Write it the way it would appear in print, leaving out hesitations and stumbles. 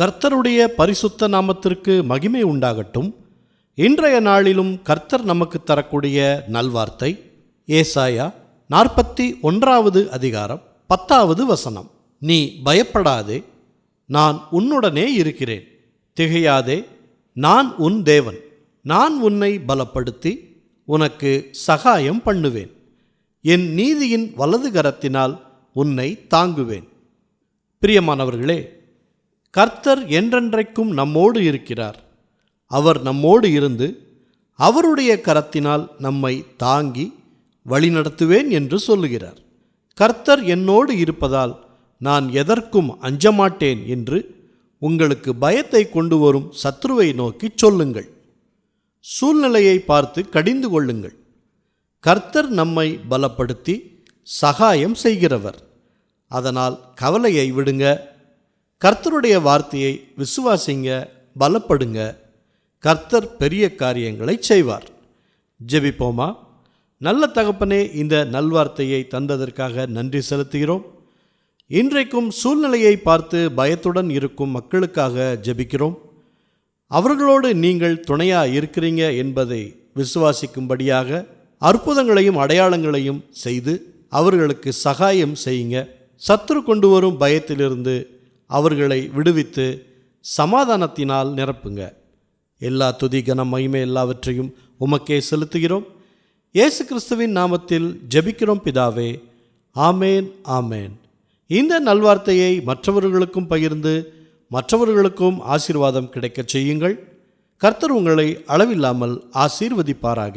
கர்த்தருடைய பரிசுத்த நாமத்திற்கு மகிமை உண்டாகட்டும். இன்றைய நாளிலும் கர்த்தர் நமக்கு தரக்கூடிய நல்வார்த்தை ஏசாயா 41வது அதிகாரம் 10வது வசனம். நீ பயப்படாதே, நான் உன்னுடனே இருக்கிறேன். திகையாதே, நான் உன் தேவன். நான் உன்னை பலப்படுத்தி உனக்கு சகாயம் பண்ணுவேன். என் நீதியின் வலது கரத்தினால் உன்னை தாங்குவேன். பிரியமானவர்களே, கர்த்தர் என்றென்றைக்கும் நம்மோடு இருக்கிறார். அவர் நம்மோடு இருந்து அவருடைய கரத்தினால் நம்மை தாங்கி வழிநடத்துவேன் என்று சொல்லுகிறார். கர்த்தர் என்னோடு இருப்பதால் நான் எதற்கும் அஞ்சமாட்டேன் என்று உங்களுக்கு பயத்தை கொண்டு வரும் சத்ருவை நோக்கி சொல்லுங்கள். சூழ்நிலையை பார்த்து கடிந்து கொள்ளுங்கள். கர்த்தர் நம்மை பலப்படுத்தி சகாயம் செய்கிறவர். அதனால் கவலையை விடுங்க. கர்த்தருடைய வார்த்தையை விசுவாசிங்க, பலப்படுங்க. கர்த்தர் பெரிய காரியங்களை செய்வார். ஜெபிப்போமா. நல்ல தகப்பனே, இந்த நல்வார்த்தையை தந்ததற்காக நன்றி செலுத்துகிறோம். இன்றைக்கும் சூழ்நிலையை பார்த்து பயத்துடன் இருக்கும் மக்களுக்காக ஜெபிக்கிறோம். அவர்களோடு நீங்கள் துணையாக இருக்கிறீங்க என்பதை விசுவாசிக்கும்படியாக அற்புதங்களையும் அடையாளங்களையும் செய்து அவர்களுக்கு சகாயம் செய்யுங்க. சத்துரு கொண்டு வரும் பயத்திலிருந்து அவர்களை விடுவித்து சமாதானத்தினால் நிரப்புங்க. எல்லா துதி கனம் மகிமை எல்லாவற்றையும் உமக்கே செலுத்துகிறோம். இயேசு கிறிஸ்துவின் நாமத்தில் ஜெபிக்கிறோம் பிதாவே. ஆமேன், ஆமேன். இந்த நல்வார்த்தையை மற்றவர்களுக்கும் பகிர்ந்து மற்றவர்களுக்கும் ஆசீர்வாதம் கிடைக்கச் செய்யுங்கள். கர்த்தர் உங்களை அளவில்லாமல் ஆசீர்வதிப்பாராக.